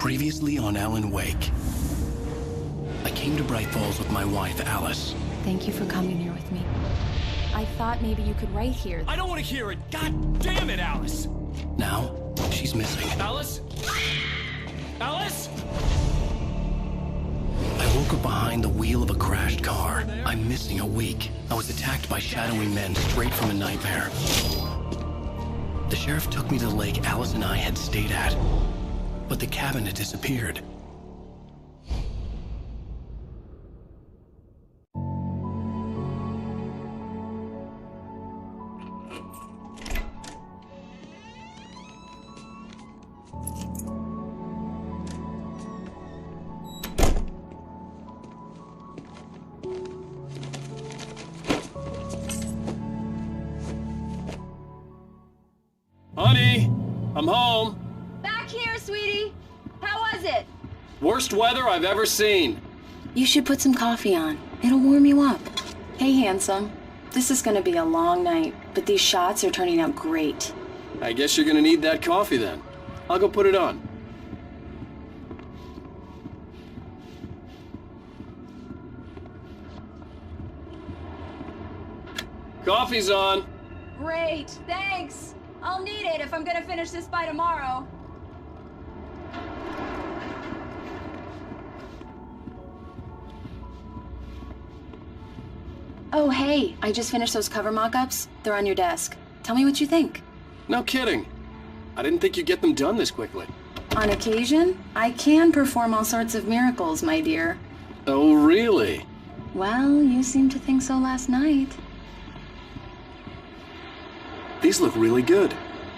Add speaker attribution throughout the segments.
Speaker 1: Previously on Alan Wake. I came to Bright Falls with my wife, Alice.
Speaker 2: Thank you for coming here with me. I thought maybe you could write here.
Speaker 3: I don't want to hear it! God damn it, Alice!
Speaker 1: Now, she's missing.
Speaker 3: Alice? Alice?
Speaker 1: I woke up behind the wheel of a crashed car. I'm missing a week. I was attacked by shadowy men straight from a nightmare. The sheriff took me to the lake Alice and I had stayed at. But the cabin had disappeared.
Speaker 3: Honey, I'm home.
Speaker 2: Back here, sweetie. How was it?
Speaker 3: Worst weather I've ever seen.
Speaker 2: You should put some coffee on. It'll warm you up. Hey, handsome. This is gonna be a long night, but these shots are turning out great.
Speaker 3: I guess you're gonna need that coffee then. I'll go put it on. Coffee's on.
Speaker 4: Great, thanks. I'll need it if I'm gonna finish this by tomorrow.
Speaker 2: Oh, hey, I just finished those cover mock-ups. They're on your desk. Tell me what you think.
Speaker 3: No kidding. I didn't think you'd get them done this quickly.
Speaker 2: On occasion, I can perform all sorts of miracles, my dear.
Speaker 3: Oh, really?
Speaker 2: Well, you seemed to think so last night.
Speaker 3: These look really good.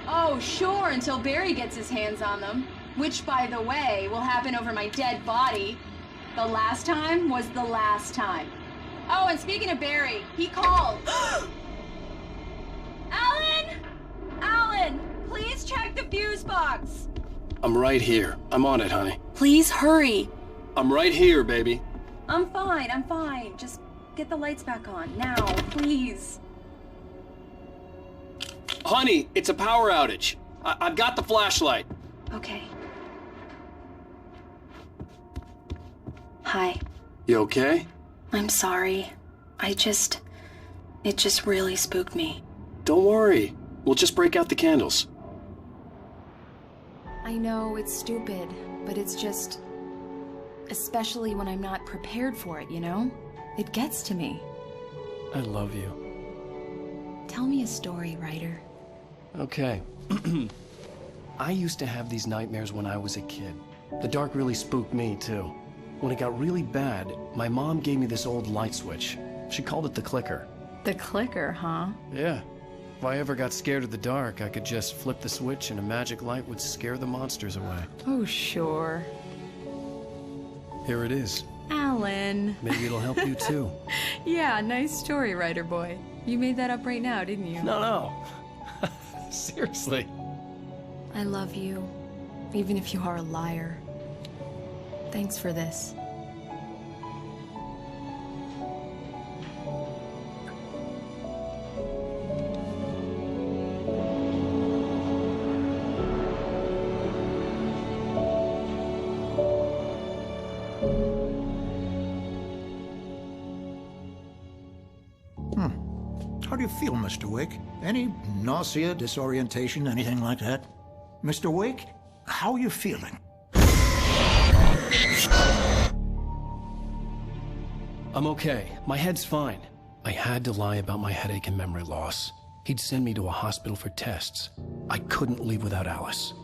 Speaker 4: Oh, sure, until Barry gets his hands on them. Which, by the way, will happen over my dead body. The last time was the last time. Oh, and speaking of Barry, he called. Alan! Alan, please check the fuse box.
Speaker 3: I'm right here. I'm on it, honey.
Speaker 2: Please hurry.
Speaker 3: I'm right here, baby.
Speaker 4: I'm fine. Just get the lights back on, now, please.
Speaker 3: Honey, it's a power outage. I've got the flashlight.
Speaker 2: Okay. Hi.
Speaker 3: You okay?
Speaker 2: I'm sorry. It just really spooked me.
Speaker 3: Don't worry. We'll just break out the candles.
Speaker 2: I know it's stupid, but it's just... especially when I'm not prepared for it, you know? It gets to me.
Speaker 1: I love you.
Speaker 2: Tell me a story, writer.
Speaker 1: Okay. I used to have these nightmares when I was a kid. The dark really spooked me, too. When it got really bad, my mom gave me this old light switch. She called it the clicker.
Speaker 2: The clicker, huh?
Speaker 1: Yeah. If I ever got scared of the dark, I could just flip the switch and a magic light would scare the monsters away.
Speaker 2: Oh, sure.
Speaker 1: Here it is.
Speaker 2: Alan.
Speaker 1: Maybe it'll help you, too.
Speaker 2: Yeah, nice story, writer boy. You made that up right now, didn't you?
Speaker 1: No. Seriously.
Speaker 2: I love you, even if you are a liar. Thanks for this.
Speaker 5: How do you feel, Mr. Wake? Any nausea, disorientation, anything like that? Mr. Wake, how are you feeling?
Speaker 1: I'm okay. My head's fine. I had to lie about my headache and memory loss. He'd send me to a hospital for tests. I couldn't leave without Alice.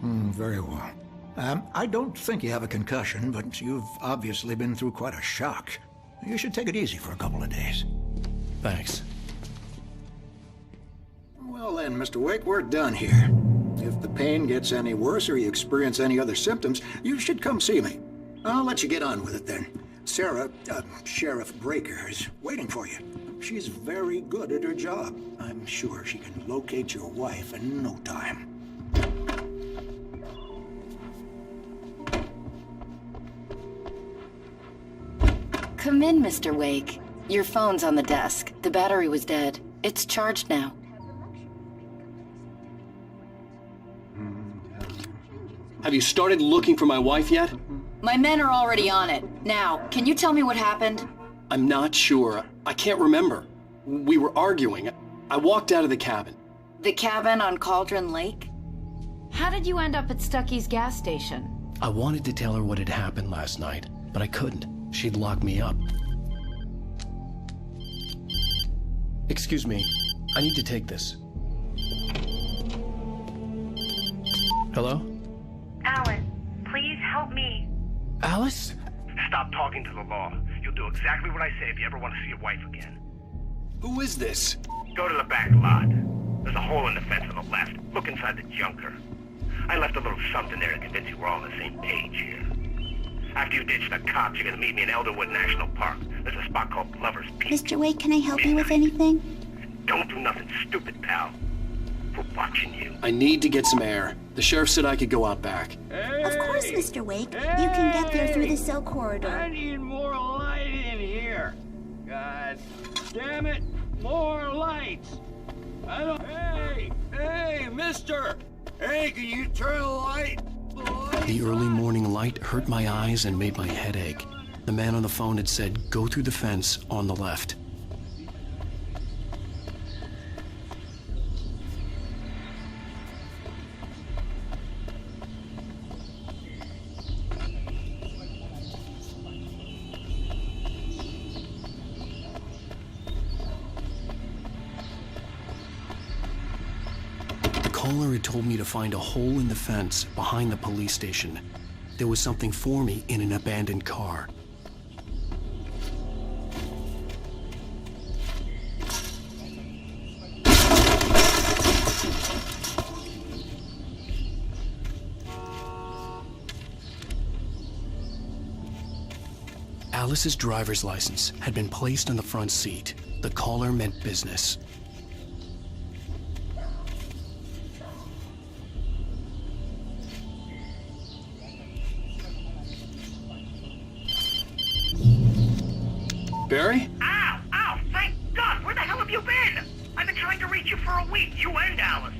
Speaker 5: Very well. I don't think you have a concussion, but you've obviously been through quite a shock. You should take it easy for a couple of days.
Speaker 1: Thanks.
Speaker 5: Well then, Mr. Wake, we're done here. If the pain gets any worse or you experience any other symptoms, you should come see me. I'll let you get on with it then. Sarah, Sheriff Breaker, is waiting for you. She's very good at her job. I'm sure she can locate your wife in no time.
Speaker 6: Come in, Mr. Wake. Your phone's on the desk. The battery was dead. It's charged now.
Speaker 3: Have you started looking for my wife yet?
Speaker 6: My men are already on it. Now, can you tell me what happened?
Speaker 3: I'm not sure. I can't remember. We were arguing. I walked out of the cabin.
Speaker 6: The cabin on Cauldron Lake?
Speaker 7: How did you end up at Stucky's gas station?
Speaker 1: I wanted to tell her what had happened last night, but I couldn't. She'd lock me up. Excuse me. I need to take this. Hello?
Speaker 8: Alice, please help me.
Speaker 1: Alice?
Speaker 9: Stop talking to the law. You'll do exactly what I say if you ever want to see your wife again.
Speaker 3: Who is this?
Speaker 9: Go to the back lot. There's a hole in the fence on the left. Look inside the junker. I left a little something there to convince you we're all on the same page here. After you ditch the cops, you're gonna meet me in Elderwood National Park. There's a spot called Lover's Peak.
Speaker 10: Mr. Wake, can I help you with anything?
Speaker 9: Don't do nothing stupid, pal. We're watching you.
Speaker 3: I need to get some air. The sheriff said I could go out back.
Speaker 10: Of course, Mr. Wake. You can get there through the cell corridor.
Speaker 11: I need more light in here. God damn it, more lights. I don't... Hey, mister! Hey, can you turn the light?
Speaker 1: The early morning light hurt my eyes and made my head ache. The man on the phone had said, go through the fence on the left. The caller had told me to find a hole in the fence behind the police station. There was something for me in an abandoned car. Alice's driver's license had been placed on the front seat. The caller meant business.
Speaker 3: Barry?
Speaker 9: Ow! Ow! Thank God! Where the hell have you been? I've been trying to reach you for a week, you and Alice.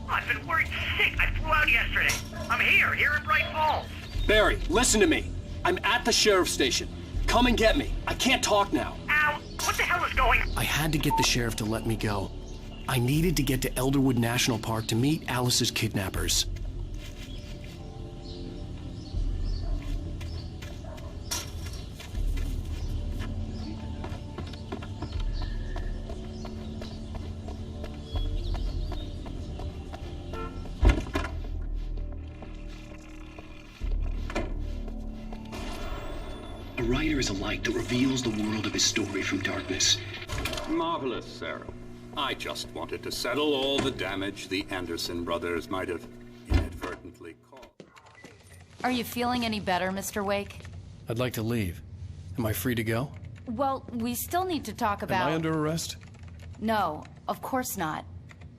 Speaker 9: Oh, I've been worried sick. I flew out yesterday. I'm here in Bright Falls.
Speaker 3: Barry, listen to me. I'm at the sheriff's station. Come and get me. I can't talk now.
Speaker 9: Ow! What the hell is going on?
Speaker 1: I had to get the sheriff to let me go. I needed to get to Elderwood National Park to meet Alice's kidnappers. A writer is a light that reveals the world of his story from darkness.
Speaker 11: Marvelous, Sarah. I just wanted to settle all the damage the Anderson brothers might have inadvertently caused.
Speaker 7: Are you feeling any better, Mr. Wake?
Speaker 1: I'd like to leave. Am I free to go?
Speaker 7: Well, we still need to talk about...
Speaker 1: Am I under arrest?
Speaker 7: No, of course not.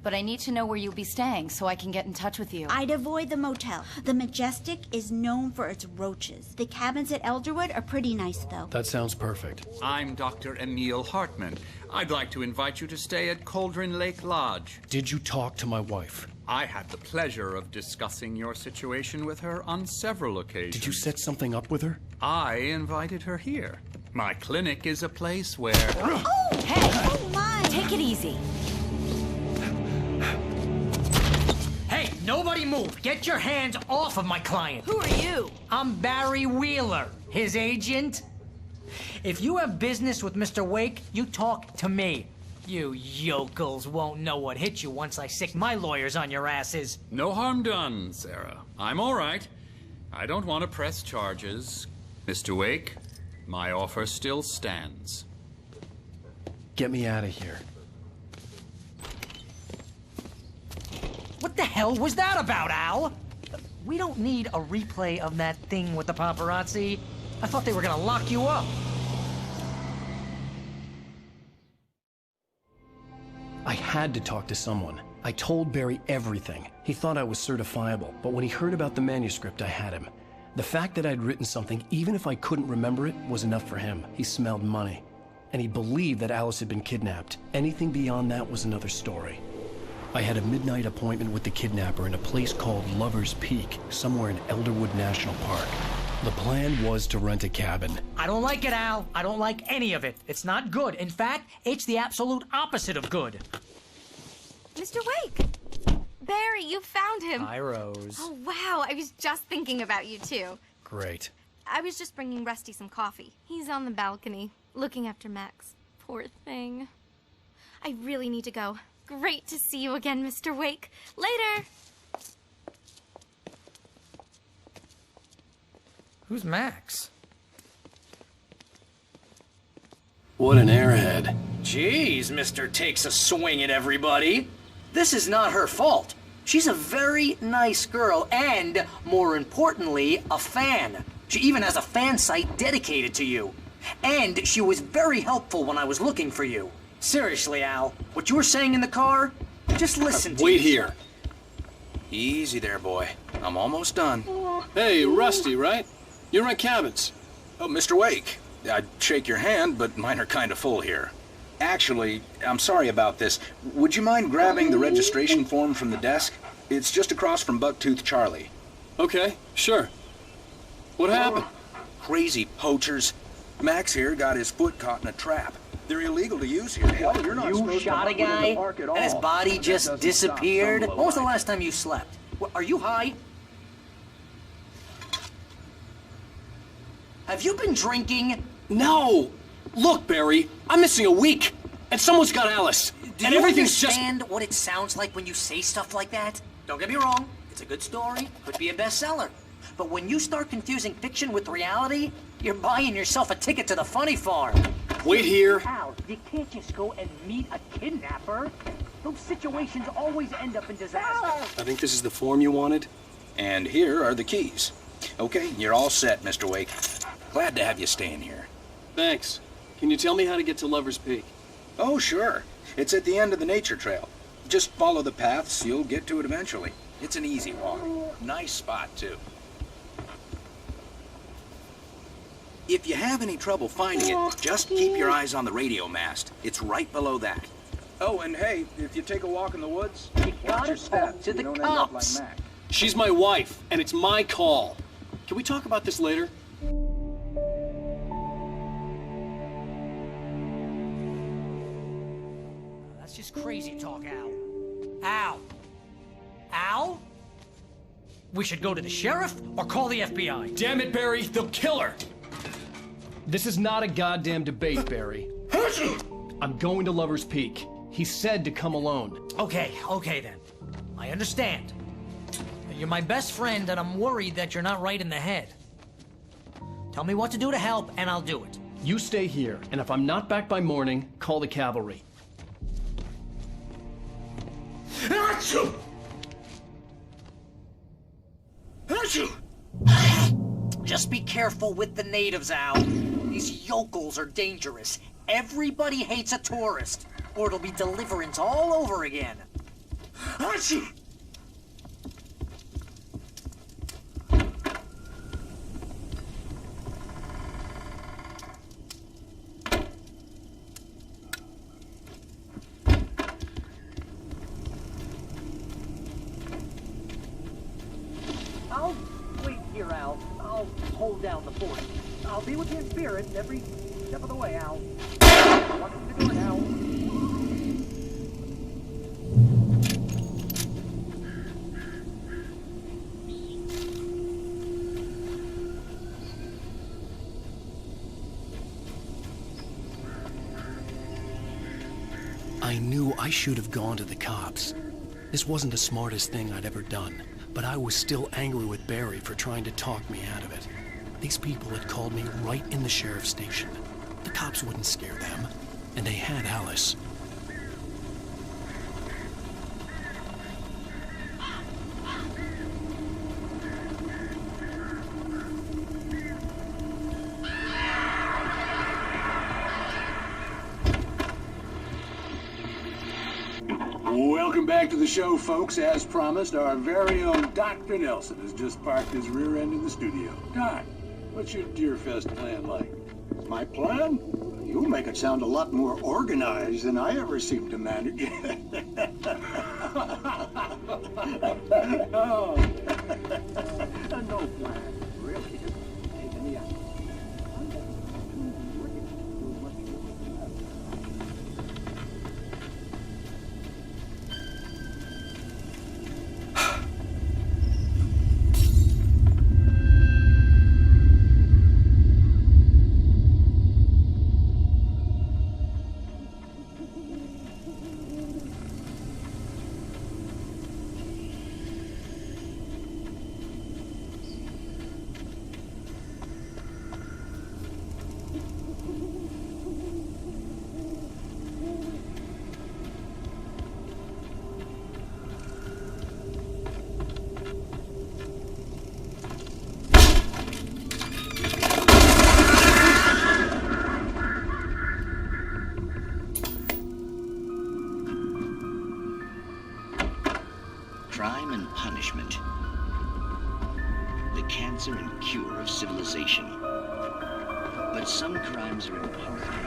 Speaker 7: But I need to know where you'll be staying so I can get in touch with you.
Speaker 10: I'd avoid the motel. The Majestic is known for its roaches. The cabins at Elderwood are pretty nice, though.
Speaker 1: That sounds perfect.
Speaker 12: I'm Dr. Emil Hartman. I'd like to invite you to stay at Cauldron Lake Lodge.
Speaker 1: Did you talk to my wife?
Speaker 12: I had the pleasure of discussing your situation with her on several occasions.
Speaker 1: Did you set something up with her?
Speaker 12: I invited her here. My clinic is a place where...
Speaker 10: Oh!
Speaker 7: Hey!
Speaker 10: Oh, my!
Speaker 7: Take it easy.
Speaker 13: Hey, nobody move! Get your hands off of my client!
Speaker 7: Who are you?
Speaker 13: I'm Barry Wheeler, his agent. If you have business with Mr. Wake, you talk to me. You yokels won't know what hit you once I sick my lawyers on your asses.
Speaker 12: No harm done, Sarah. I'm all right. I don't want to press charges. Mr. Wake, my offer still stands.
Speaker 1: Get me out of here.
Speaker 13: What the hell was that about, Al? We don't need a replay of that thing with the paparazzi. I thought they were gonna lock you up.
Speaker 1: I had to talk to someone. I told Barry everything. He thought I was certifiable, but when he heard about the manuscript, I had him. The fact that I'd written something, even if I couldn't remember it, was enough for him. He smelled money. And he believed that Alice had been kidnapped. Anything beyond that was another story. I had a midnight appointment with the kidnapper in a place called Lover's Peak, somewhere in Elderwood National Park. The plan was to rent a cabin.
Speaker 13: I don't like it, Al. I don't like any of it. It's not good. In fact, it's the absolute opposite of good.
Speaker 14: Mr. Wake! Barry, you found him.
Speaker 13: Hi, Rose.
Speaker 14: Oh, wow. I was just thinking about you, too.
Speaker 1: Great.
Speaker 14: I was just bringing Rusty some coffee. He's on the balcony, looking after Max. Poor thing. I really need to go. Great to see you again, Mr. Wake. Later!
Speaker 13: Who's Max?
Speaker 3: What an airhead.
Speaker 15: Jeez, Mr. Takes a swing at everybody. This is not her fault. She's a very nice girl and, more importantly, a fan. She even has a fan site dedicated to you. And she was very helpful when I was looking for you. Seriously, Al, what you were saying in the car, just listen to
Speaker 3: Wait here.
Speaker 16: Easy there, boy. I'm almost done.
Speaker 3: Hey, Rusty, right? You rent cabins.
Speaker 16: Oh, Mr. Wake. I'd shake your hand, but mine are kind of full here. Actually, I'm sorry about this. Would you mind grabbing the registration form from the desk? It's just across from Bucktooth Charlie.
Speaker 3: Okay, sure. What happened?
Speaker 16: Crazy poachers. Max here got his foot caught in a trap. They're illegal to use here. Hell, you're not
Speaker 15: You shot a guy, and his body just disappeared? When was the last time you slept? Are you high? Have you been drinking?
Speaker 3: No! Look, Barry, I'm missing a week, and someone's got Alice.
Speaker 15: Do
Speaker 3: and
Speaker 15: you
Speaker 3: everything's
Speaker 15: understand what it sounds like when you say stuff like that? Don't get me wrong, it's a good story, could be a bestseller. But when you start confusing fiction with reality, you're buying yourself a ticket to the funny farm.
Speaker 3: Wait here.
Speaker 15: Al, you can't just go and meet a kidnapper. Those situations always end up in disaster.
Speaker 3: I think this is the form you wanted.
Speaker 16: And here are the keys. Okay, you're all set, Mr. Wake. Glad to have you staying here.
Speaker 3: Thanks. Can you tell me how to get to Lover's Peak?
Speaker 16: Oh, sure. It's at the end of the nature trail. Just follow the paths, you'll get to it eventually. It's an easy walk. Nice spot, too. If you have any trouble finding it, just keep your eyes on the radio mast. It's right below that. Oh, and hey, if you take a walk in the woods, watch your steps.
Speaker 15: To the
Speaker 16: You don't end up like
Speaker 15: cops.
Speaker 16: Mac.
Speaker 3: She's my wife, and it's my call. Can we talk about this later?
Speaker 13: That's just crazy talk, Al. Al? Al? We should go to the sheriff or call the FBI.
Speaker 1: Damn it, Barry, they'll kill her! This is not a goddamn debate, Barry. I'm going to Lover's Peak. He said to come alone.
Speaker 13: Okay then. I understand. You're my best friend, and I'm worried that you're not right in the head. Tell me what to do to help, and I'll do it.
Speaker 1: You stay here, and if I'm not back by morning, call the cavalry.
Speaker 11: Achoo! Achoo!
Speaker 15: Just be careful with the natives, Al. These yokels are dangerous. Everybody hates a tourist, or it'll be deliverance all over again.
Speaker 11: Achoo!
Speaker 15: I'll wait here, Al. I'll hold down the fort. I'll be with you in spirit every step of the way, Al. Walk through the door now.
Speaker 1: I knew I should have gone to the cops. This wasn't the smartest thing I'd ever done, but I was still angry with Barry for trying to talk me out of it. These people had called me right in the sheriff's station. The cops wouldn't scare them, and they had Alice.
Speaker 11: Welcome back to the show, folks. As promised, our very own Dr. Nelson has just parked his rear end in the studio. Doc, what's your Deerfest plan like? My plan?
Speaker 5: You make it sound a lot more organized than I ever seem to manage. Oh. No plan, really. Take any action.
Speaker 17: Crime and punishment. The cancer and cure of civilization. But some crimes are impossible.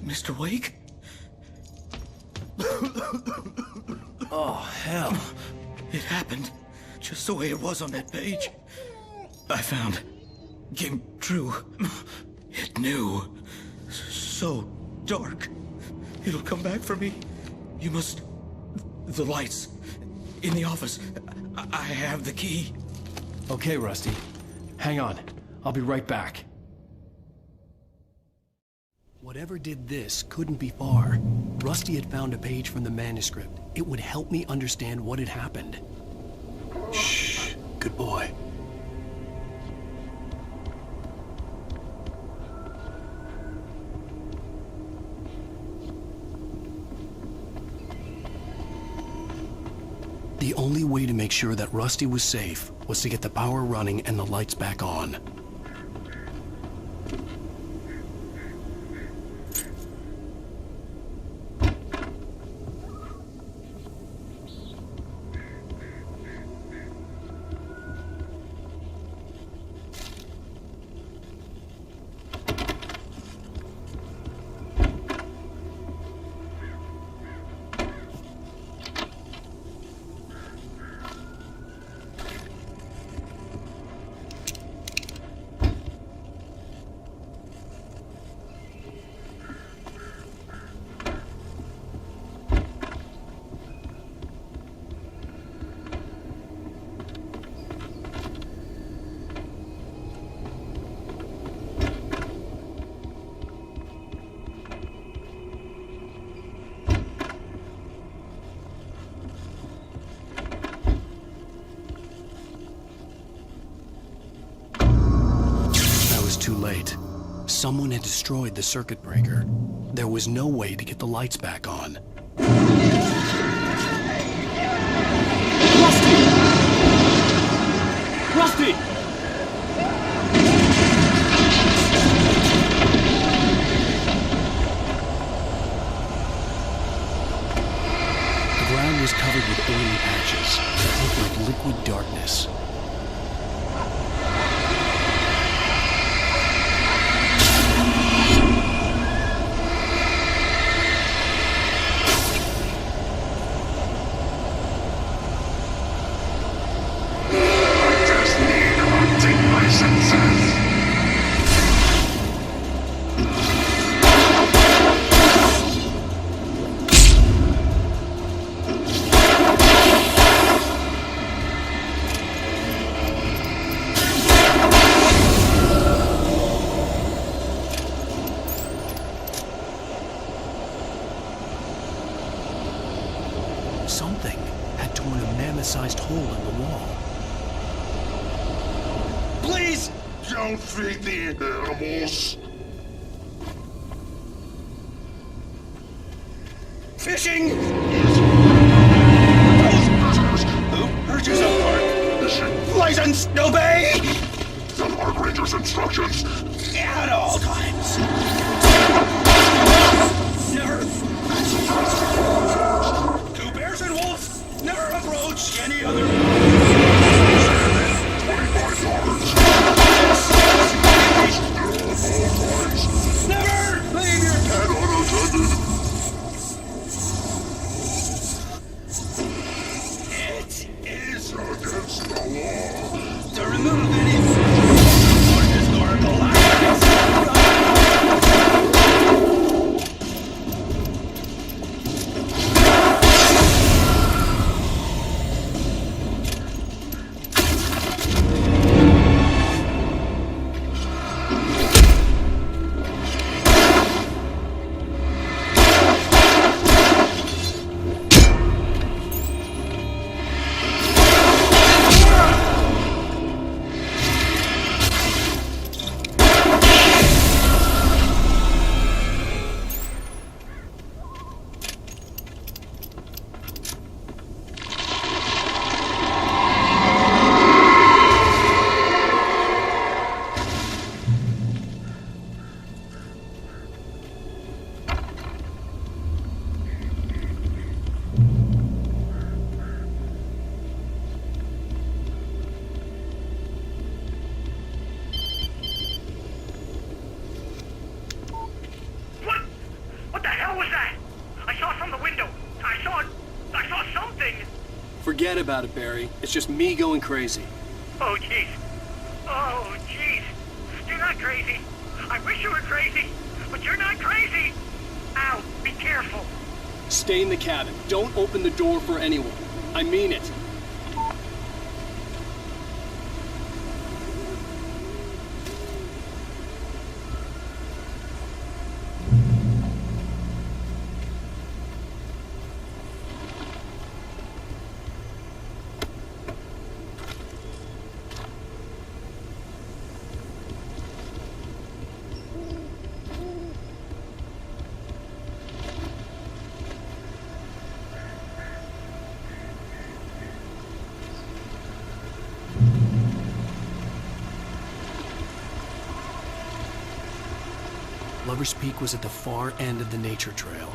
Speaker 1: Mr. Wake? Oh, hell. It happened just the way it was on that page. I found. Came true. It knew. So dark. It'll come back for me. You must... The lights. In the office. I have the key.
Speaker 3: Okay, Rusty. Hang on. I'll be right back. Whatever did this couldn't be far. Rusty had found a page from the manuscript. It would help me understand what had happened. Shh. Good boy. The only way to make sure that Rusty was safe was to get the power running and the lights back on. Someone had destroyed the circuit breaker. There was no way to get the lights back on.
Speaker 11: Rusty!
Speaker 3: The ground was covered with oily patches that looked like liquid darkness. Something had torn a mammoth-sized hole in the wall.
Speaker 11: Please don't feed the animals. Fishing! Who purchased a park? License, obey!
Speaker 18: The Park Ranger's instructions.
Speaker 11: At all times. Never. Two bears and wolves never approach any other.
Speaker 18: 25 yards.
Speaker 11: Never leave your pet unattended. It is
Speaker 18: against the law
Speaker 11: to remove any historical license.
Speaker 3: Forget about it, Barry. It's just me going crazy.
Speaker 9: Oh, jeez. Oh, jeez. You're not crazy. I wish you were crazy, but you're not crazy. Ow, be careful.
Speaker 3: Stay in the cabin. Don't open the door for anyone. I mean it. Lover's Peak was at the far end of the nature trail.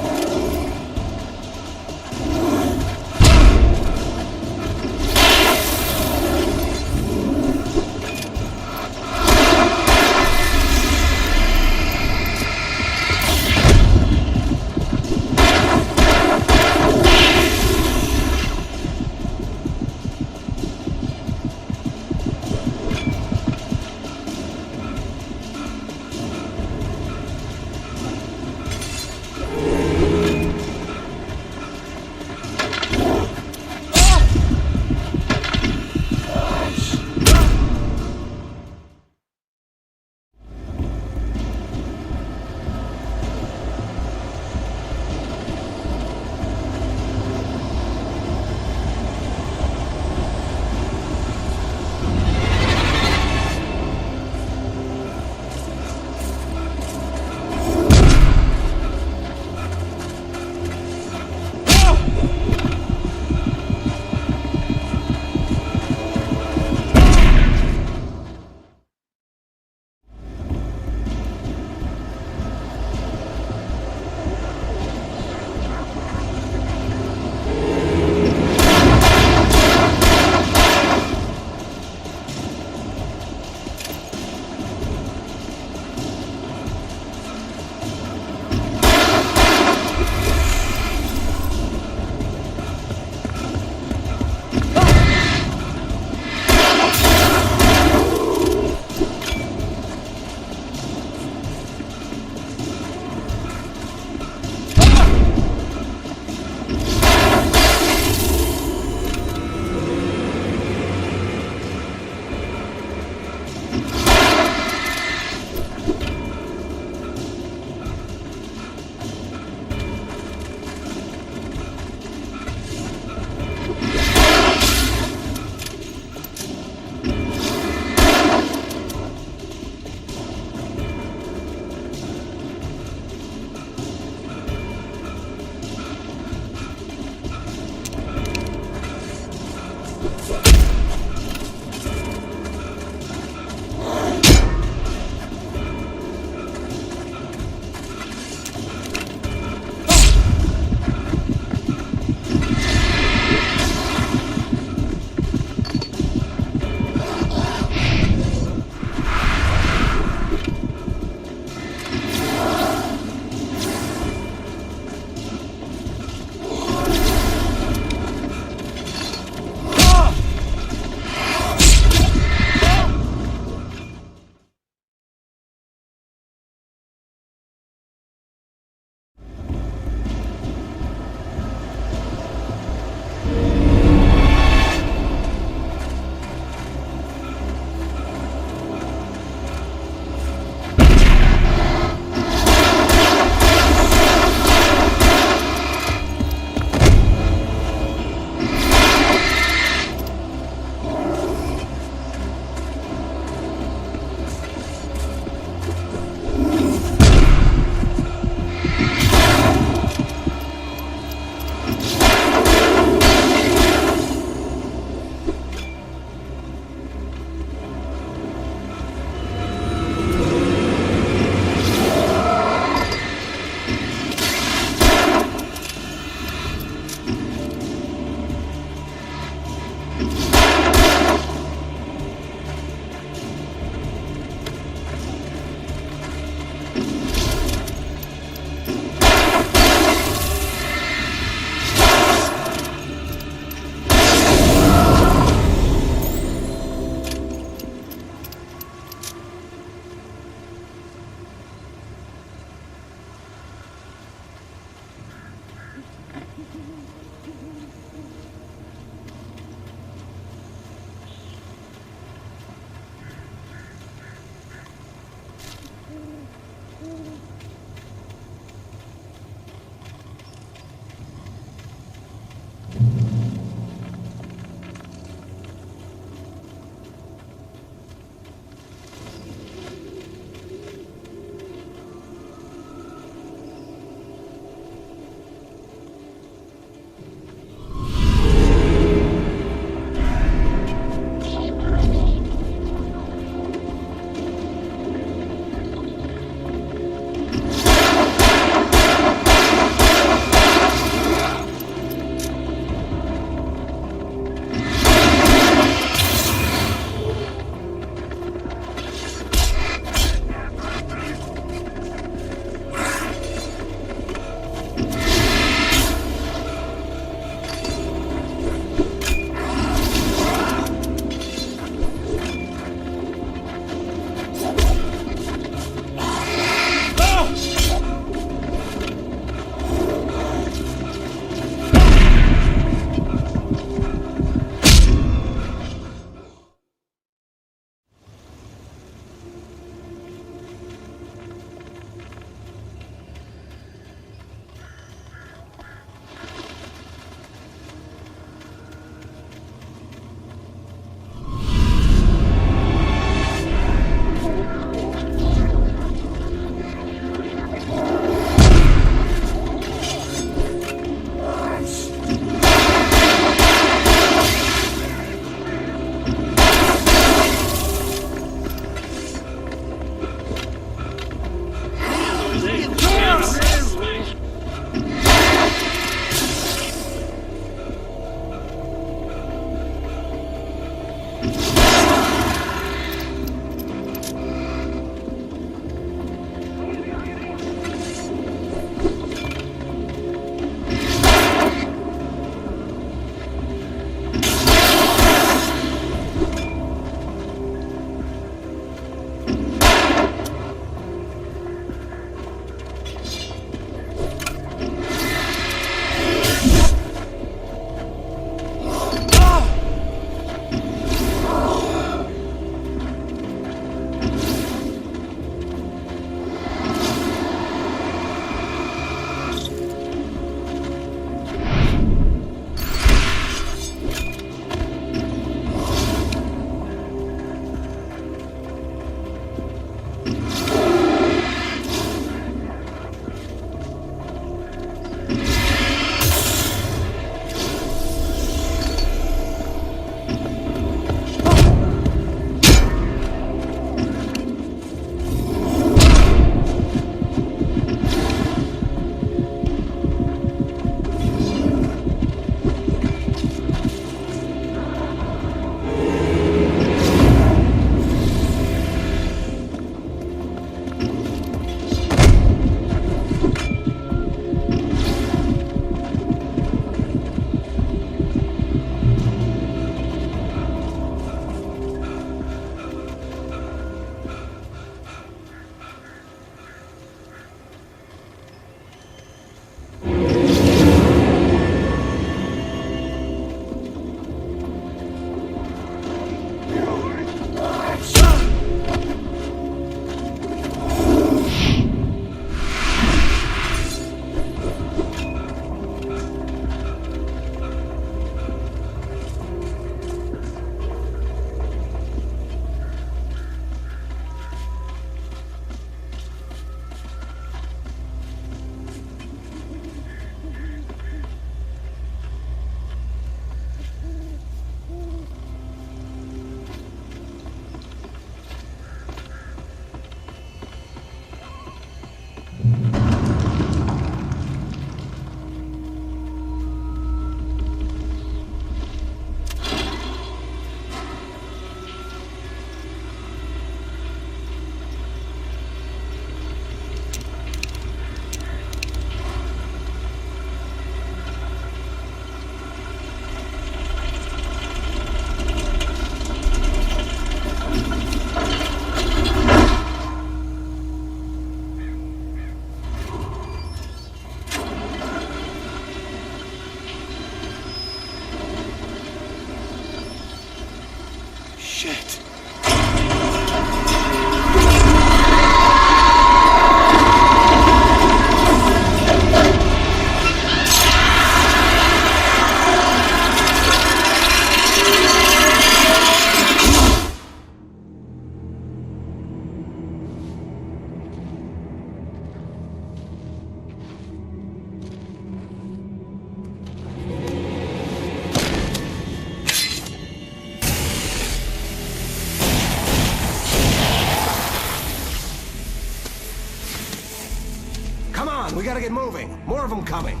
Speaker 19: gotta get moving. More of them coming.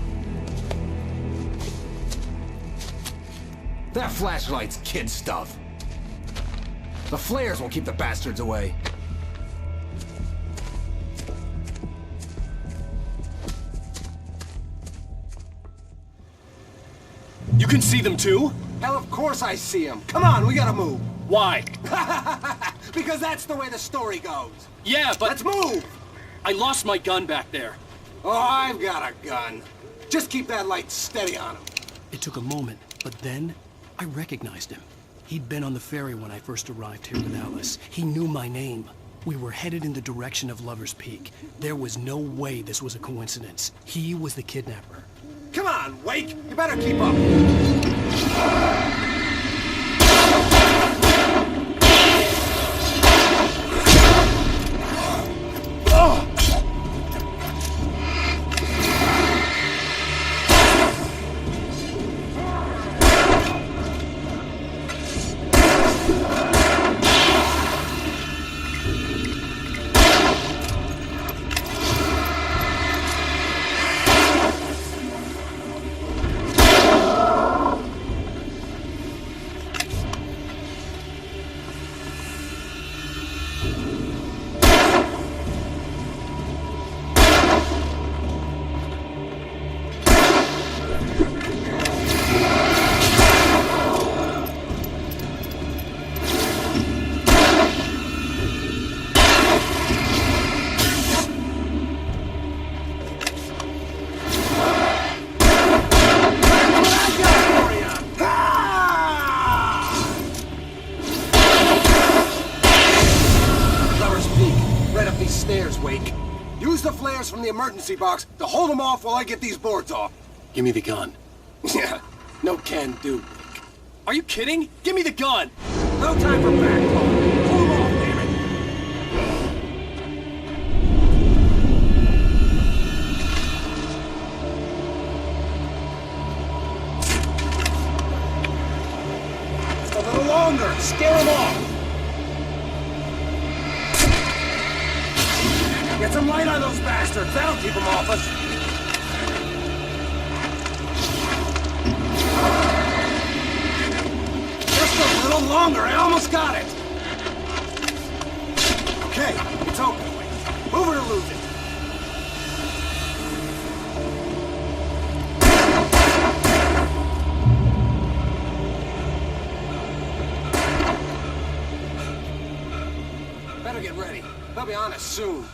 Speaker 19: That flashlight's kid stuff. The flares won't keep the bastards away.
Speaker 3: You can see them too?
Speaker 19: Hell, of course I see them. Come on, we gotta move.
Speaker 3: Why?
Speaker 19: Because that's the way the story goes.
Speaker 3: Yeah, but...
Speaker 19: Let's move!
Speaker 3: I lost my gun back there.
Speaker 19: Oh, I've got a gun. Just keep that light steady on him.
Speaker 3: It took a moment, but then I recognized him. He'd been on the ferry when I first arrived here with Alice. He knew my name. We were headed in the direction of Lover's Peak. There was no way this was a coincidence. He was the kidnapper.
Speaker 19: Come on, Wake! You better keep up! From the emergency box to hold them off while I get these boards off.
Speaker 3: Give me the gun.
Speaker 19: Yeah, no can do.
Speaker 3: Are you kidding? Give me the gun!
Speaker 19: No time for back talk. Pull them off, damn it! Just a little longer. Scare them off. Get some light on those bastards. That'll keep them off us. Just a little longer. I almost got it. Okay, it's open. Move it or lose it. Better get ready. They'll be on us soon.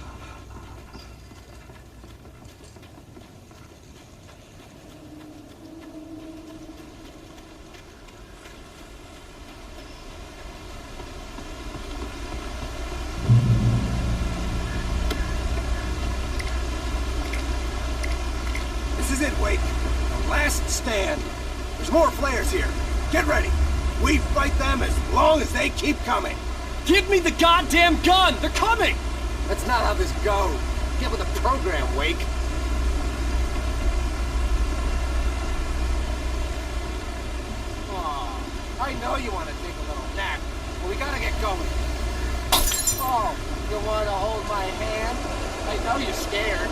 Speaker 19: Stand. There's more flares here. Get ready. We fight them as long as they keep coming.
Speaker 3: Give me the goddamn gun! They're coming!
Speaker 19: That's not how this goes. Get with the program, Wake. Oh, I know you want to take a little nap, but we gotta get going. Oh, you want to hold my hand? I know you're scared.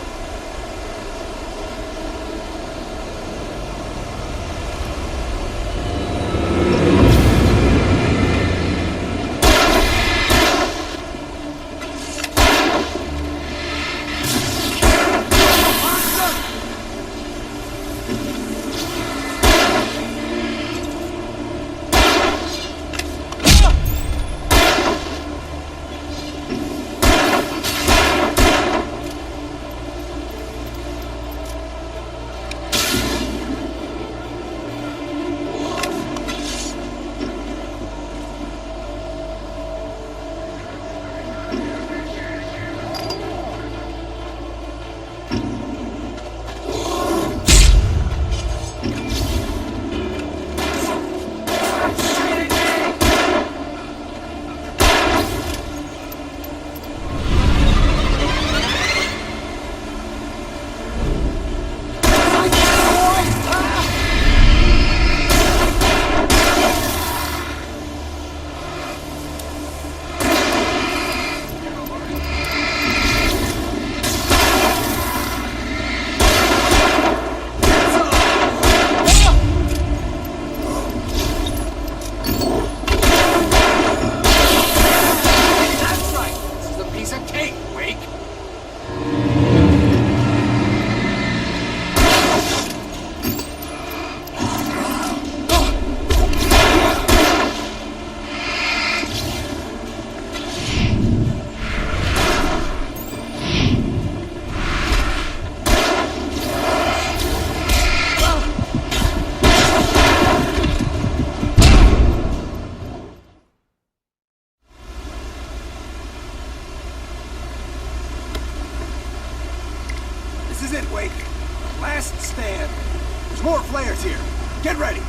Speaker 11: players here. Get ready.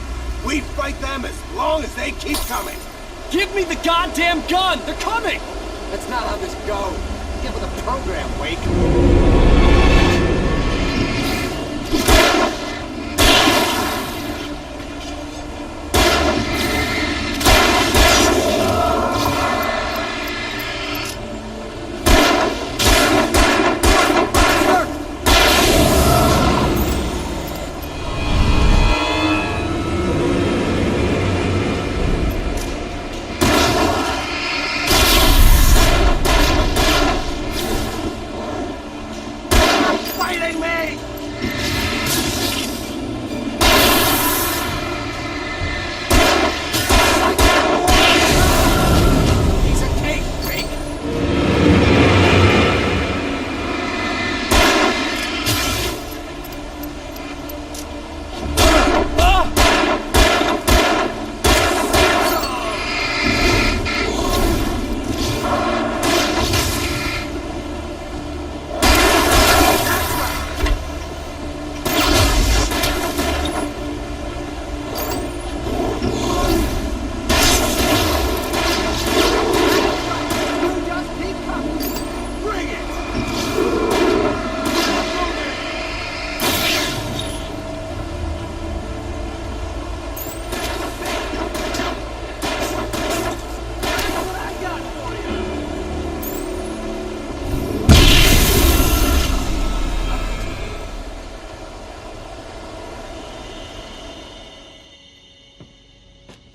Speaker 11: We fight them as long as they keep coming.
Speaker 3: Give me the goddamn gun! They're coming!
Speaker 19: That's not how this goes. Get with the program, Wake.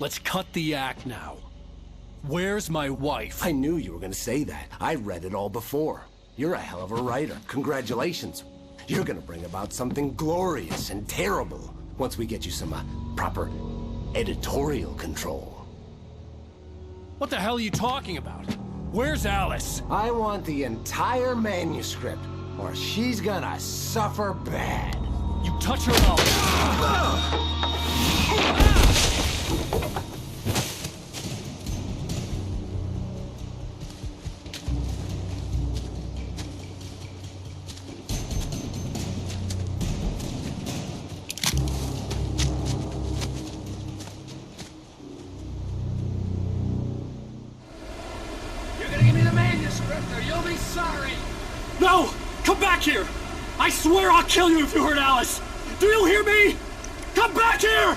Speaker 3: Let's cut the act now. Where's my wife?
Speaker 20: I knew you were gonna say that. I read it all before. You're a hell of a writer. Congratulations. You're gonna bring about something glorious and terrible once we get you some proper editorial control.
Speaker 3: What the hell are you talking about? Where's Alice?
Speaker 20: I want the entire manuscript, or she's gonna suffer bad.
Speaker 3: You touch her out. No! Come back here! I swear I'll kill you if you hurt Alice! Do you hear me? Come back here!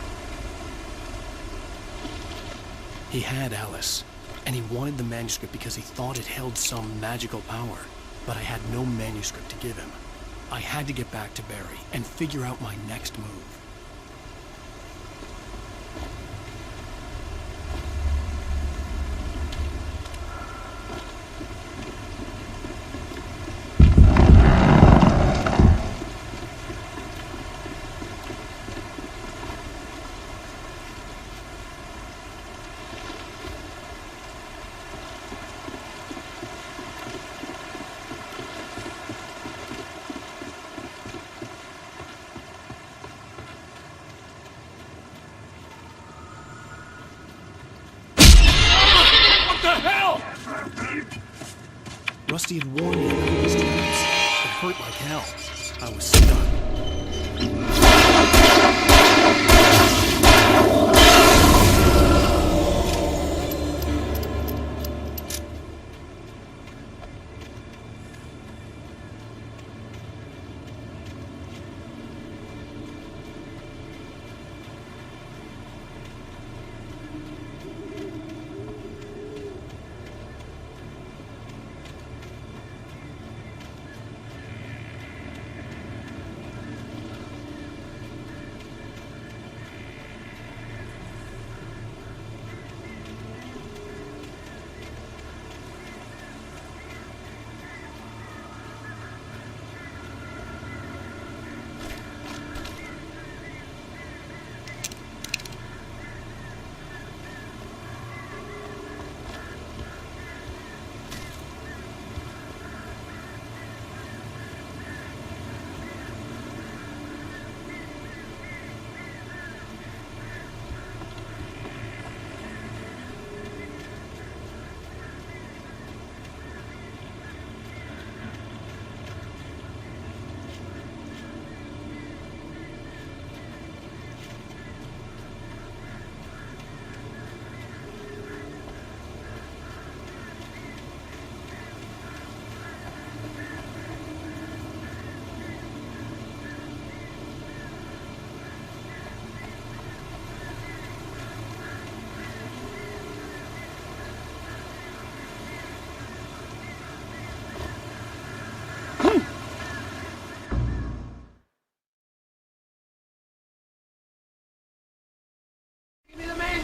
Speaker 3: He had Alice, and he wanted the manuscript because he thought it held some magical power. But I had no manuscript to give him. I had to get back to Barry and figure out my next move. Rusty had warned me about these demons. It hurt like hell. I was stunned.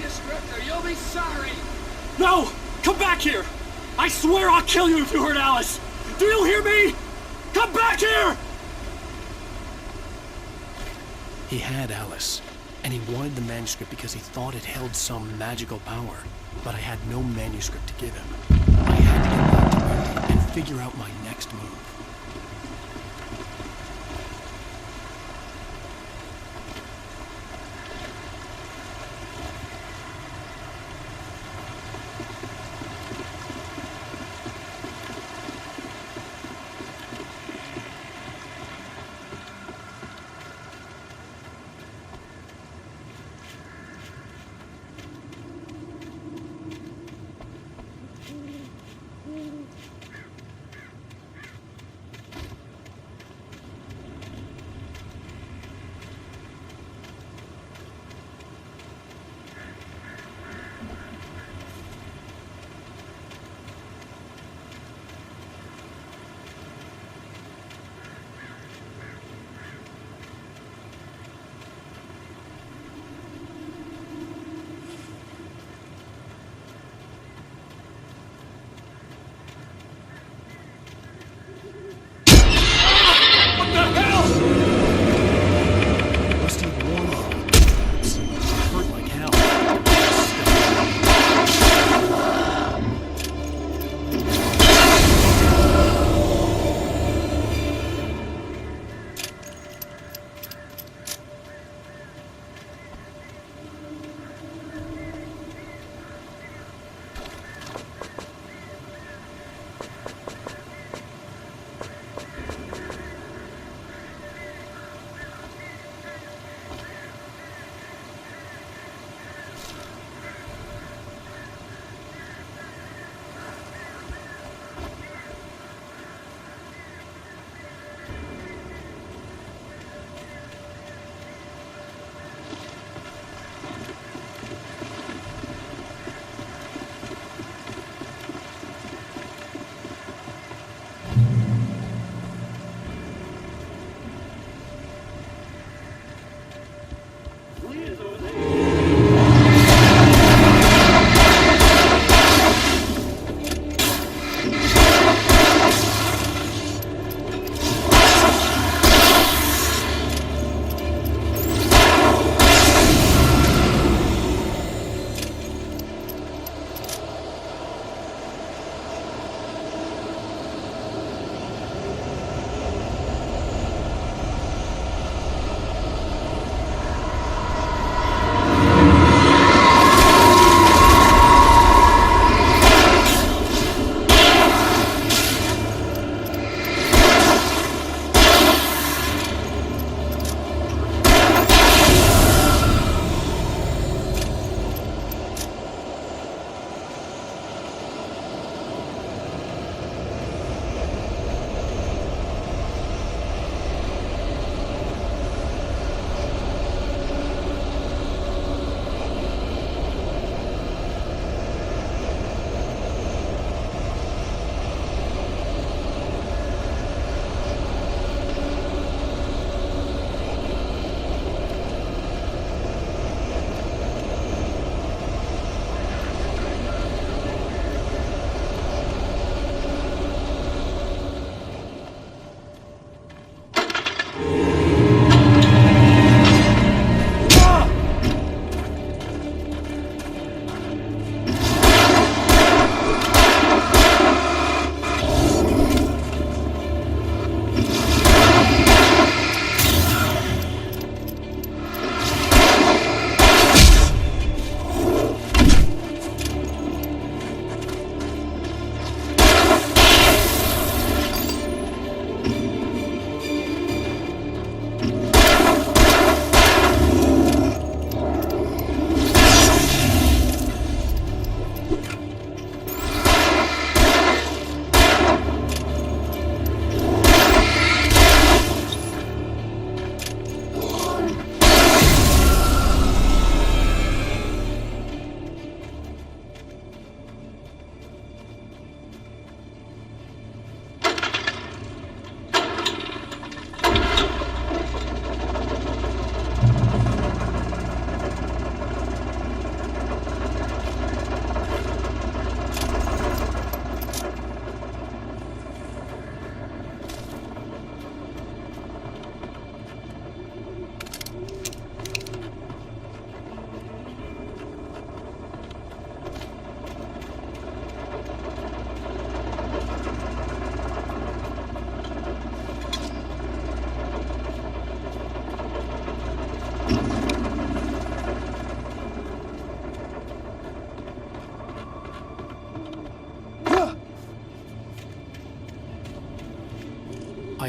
Speaker 11: manuscript or you'll be sorry.
Speaker 3: No! Come back here! I swear I'll kill you if you hurt Alice! Do you hear me? Come back here! He had Alice, and he wanted the manuscript because he thought it held some magical power. But I had no manuscript to give him. I had to get back to him and figure out my next move.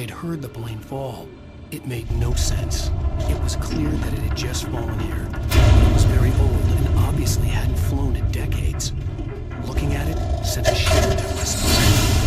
Speaker 3: I had heard the plane fall. It made no sense. It was clear that it had just fallen here. It was very old and obviously hadn't flown in decades. Looking at it sent a shiver down my spine.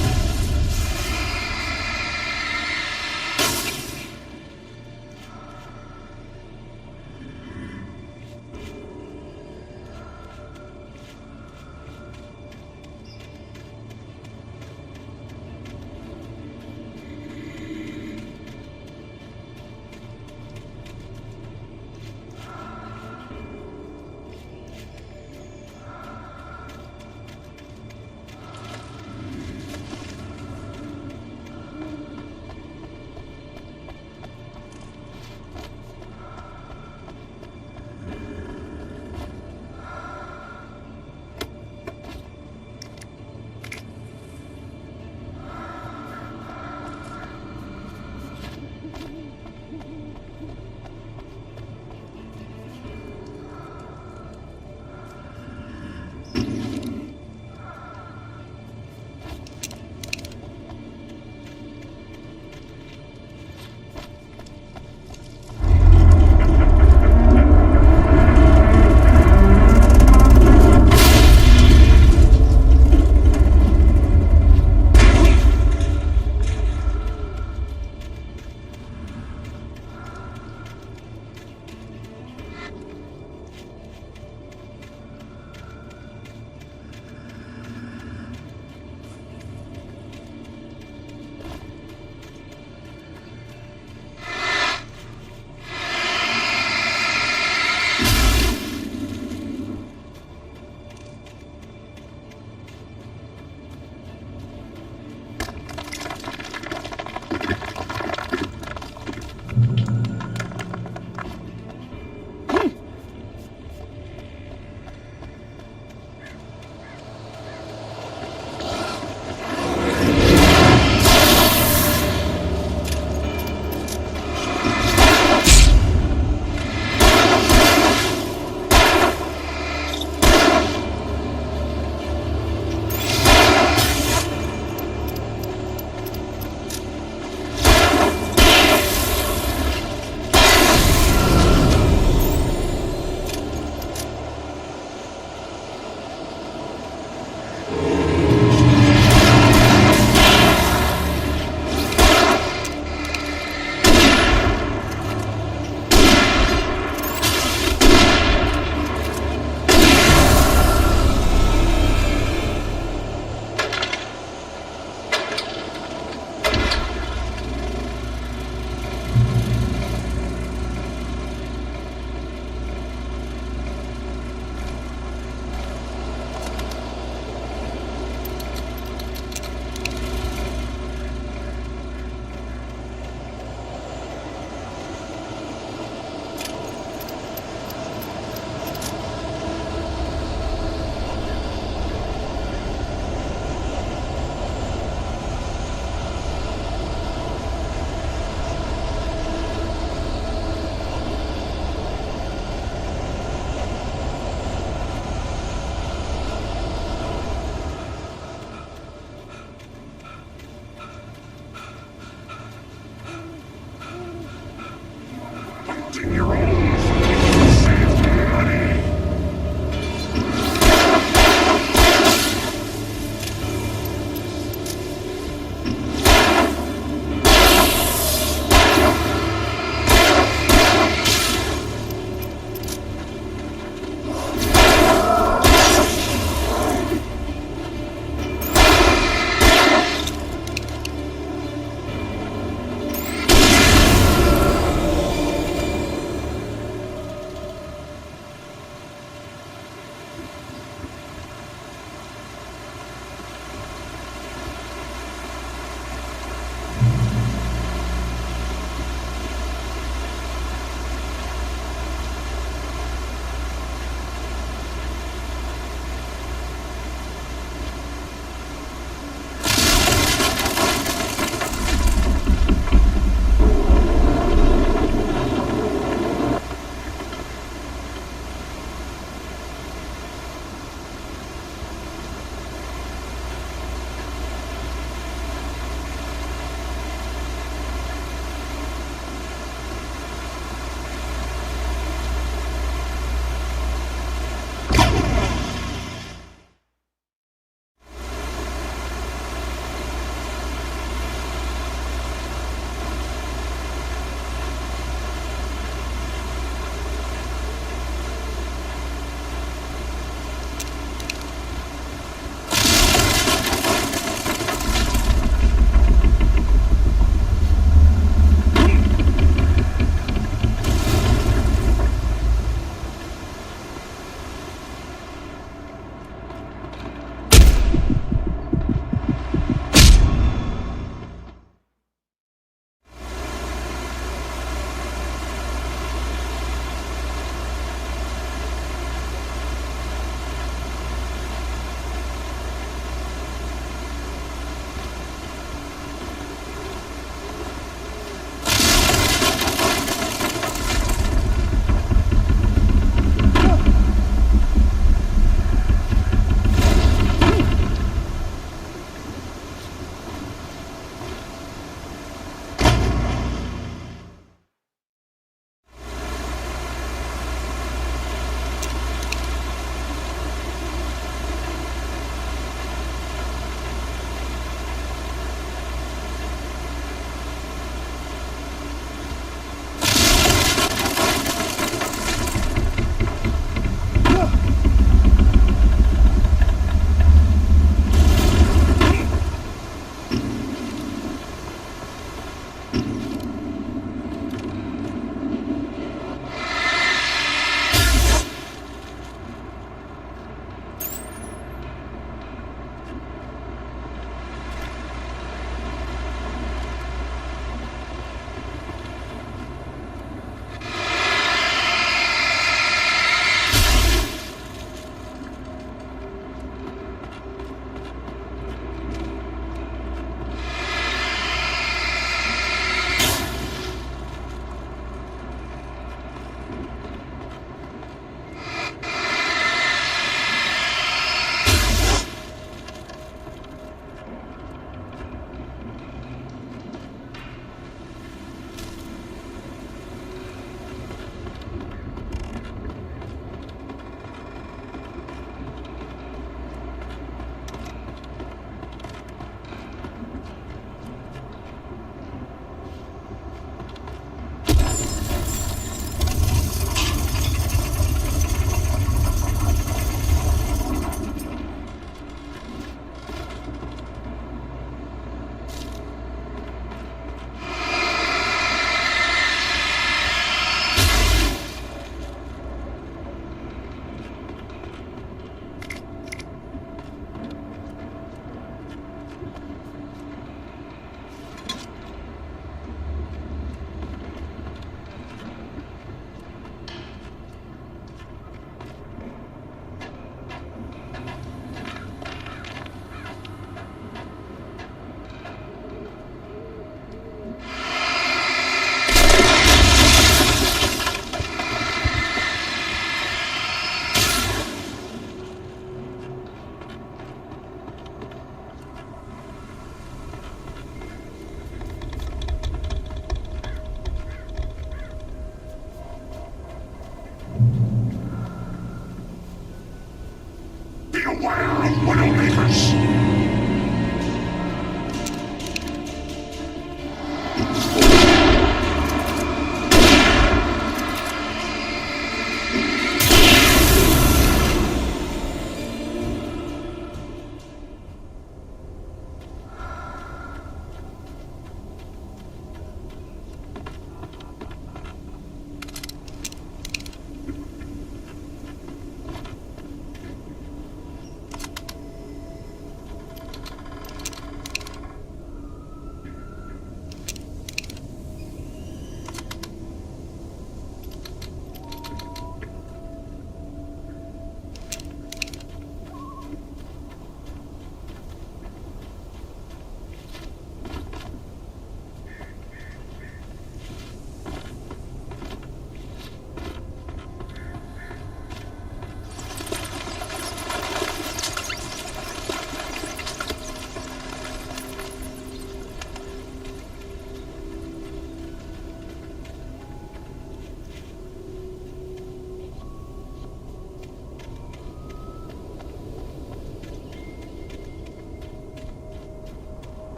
Speaker 18: Widowmakers.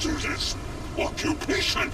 Speaker 18: hazardous occupation.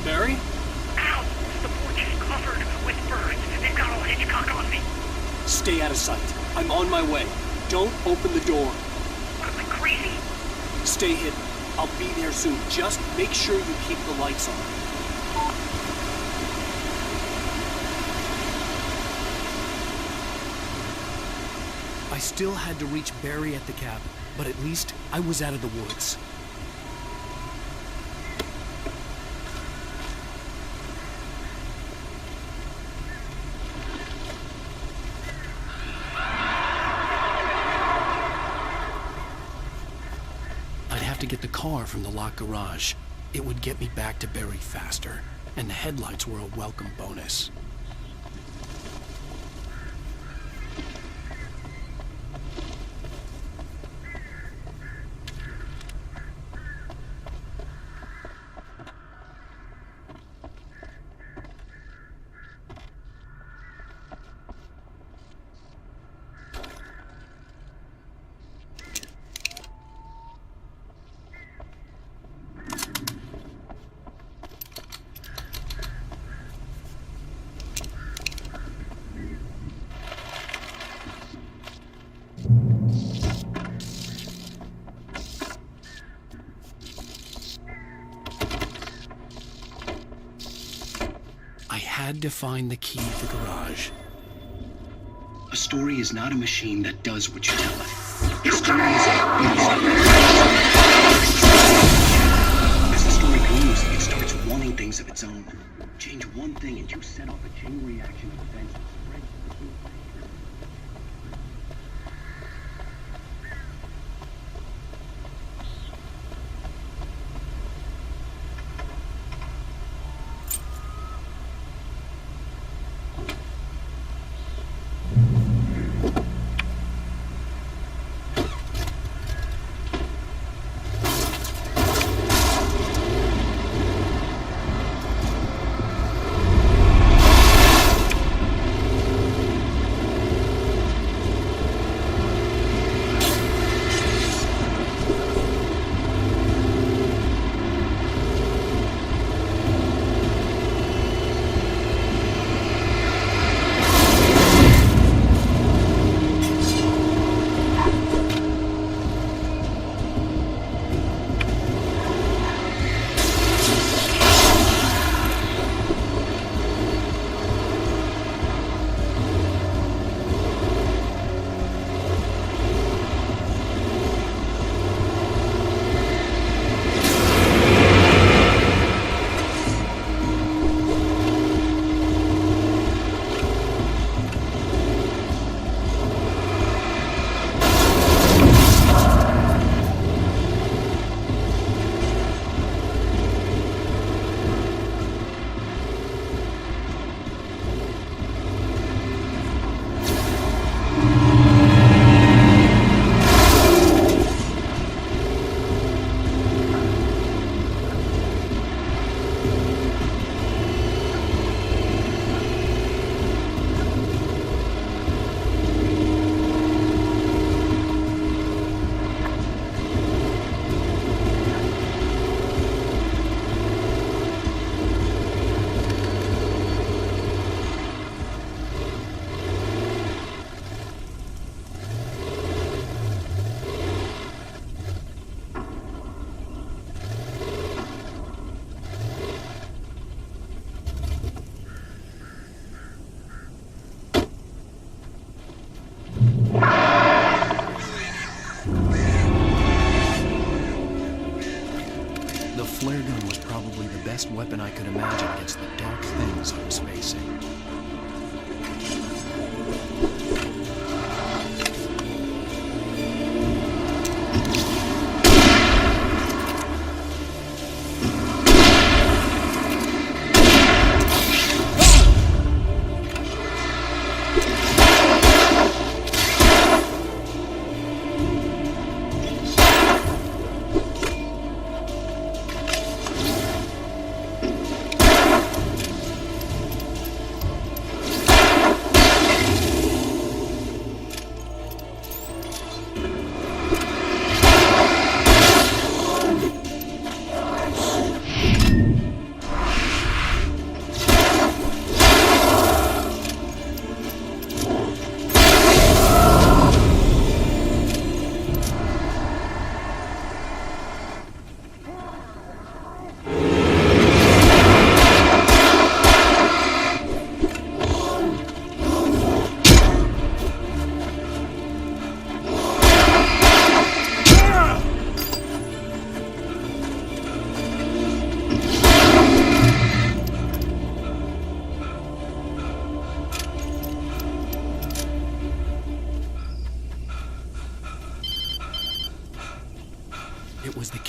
Speaker 3: Barry?
Speaker 9: Ow! The porch is covered with birds. They've got all Hitchcock on me.
Speaker 3: Stay out of sight. I'm on my way. Don't open the door.
Speaker 9: What am I, crazy?
Speaker 3: Stay hidden. I'll be there soon. Just make sure you keep the lights on. I still had to reach Barry at the cabin, but at least I was out of the woods. to get the car from the locked garage. It would get me back to Barry faster, and the headlights were a welcome bonus. I had to find the key to the garage.
Speaker 1: A story is not a machine that does what you tell it. A story is as the story grows, it starts wanting things of its own. Change one thing and you set off a chain reaction of events that spreads to the whole.
Speaker 3: flare gun was probably the best weapon I could imagine against the dark things I was facing.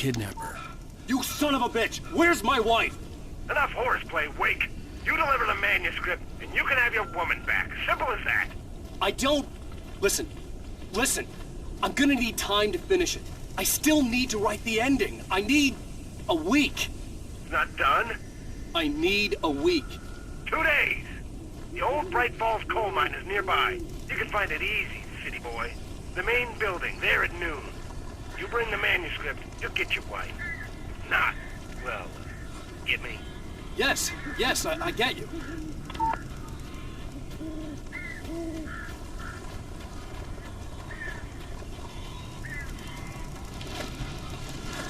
Speaker 3: kidnapper.
Speaker 11: You son of a bitch! Where's my wife?
Speaker 9: Enough horseplay, Wake. You deliver the manuscript, and you can have your woman back. Simple as that.
Speaker 11: I don't... Listen. I'm gonna need time to finish it. I still need to write the ending. I need a week.
Speaker 9: It's not done?
Speaker 11: I need a week.
Speaker 9: 2 days. The old Bright Falls coal mine is nearby. You can find it easy, city boy. The main building, there at noon. You bring the manuscript, you'll get your wife. If not, well, get me?
Speaker 11: Yes, I get you.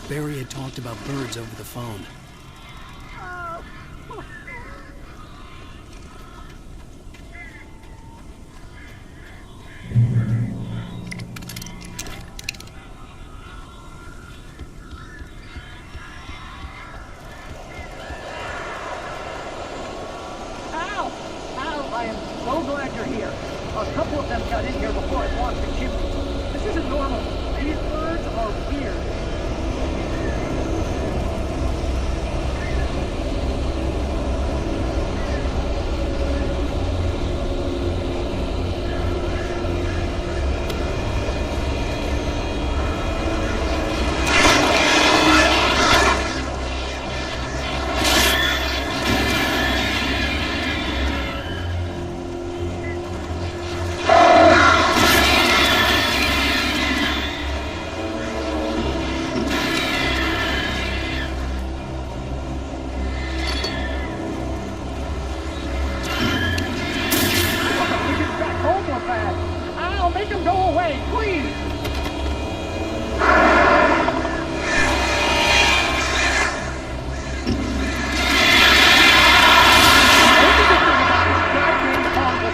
Speaker 3: Barry had talked about birds over the phone.
Speaker 15: Al, I am so glad you're here. A couple of them got in here before I launched the chimney. This isn't normal. These birds are weird. Al, make him go away, please!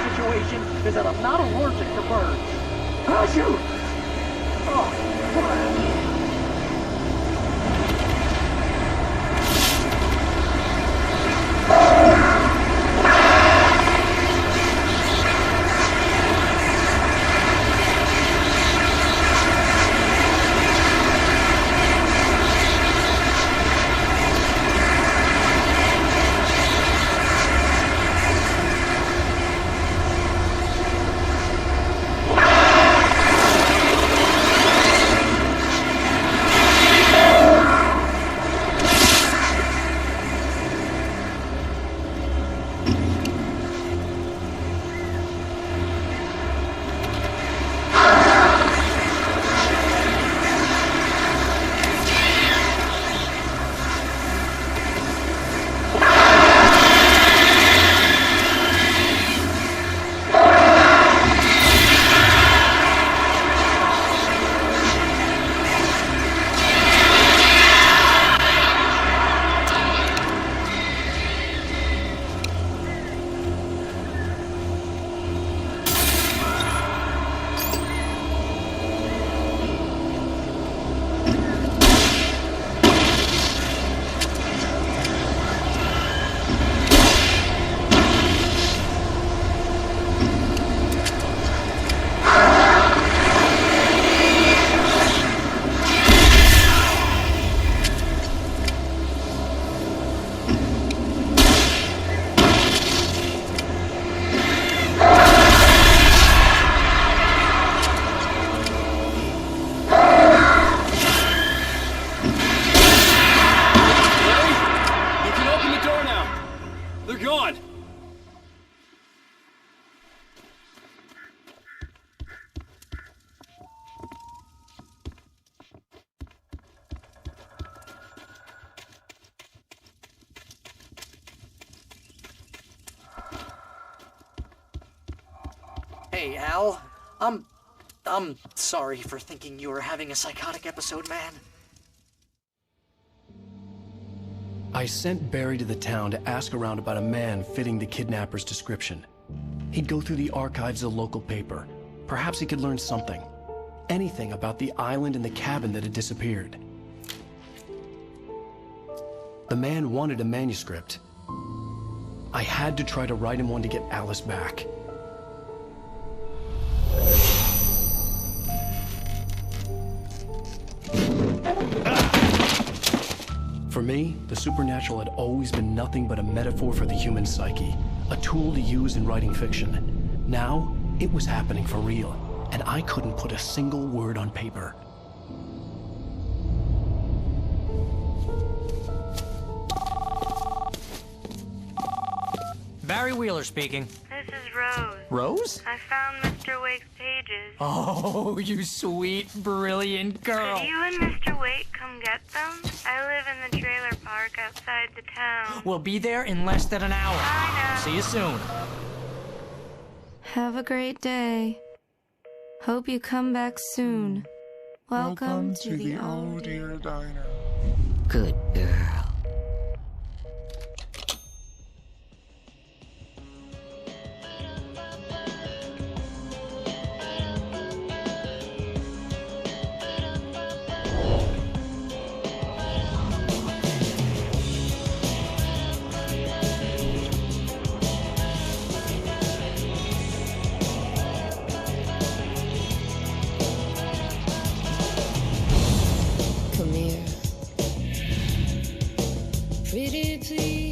Speaker 15: Situation is that I'm not allergic to birds. Oh, shoot! Oh, crap. Hey, Al. I'm sorry for thinking you were having a psychotic episode, man.
Speaker 3: I sent Barry to the town to ask around about a man fitting the kidnapper's description. He'd go through the archives of the local paper. Perhaps he could learn something. Anything about the island and the cabin that had disappeared. The man wanted a manuscript. I had to try to write him one to get Alice back. For me, the supernatural had always been nothing but a metaphor for the human psyche, a tool to use in writing fiction. Now, it was happening for real, and I couldn't put a single word on paper.
Speaker 13: Barry Wheeler speaking.
Speaker 8: This is Rose.
Speaker 13: Rose?
Speaker 8: I found Mr. Wake's pages.
Speaker 13: Oh, you sweet, brilliant girl.
Speaker 8: Could you and Mr. Wake come get them? I live in the trailer park outside the town.
Speaker 13: We'll be there in less than an hour.
Speaker 8: Bye now.
Speaker 13: See you soon.
Speaker 14: Have a great day. Hope you come back soon. Welcome to the
Speaker 21: Oh Dear Diner.
Speaker 6: Good girl.
Speaker 22: Come here. Pretty please.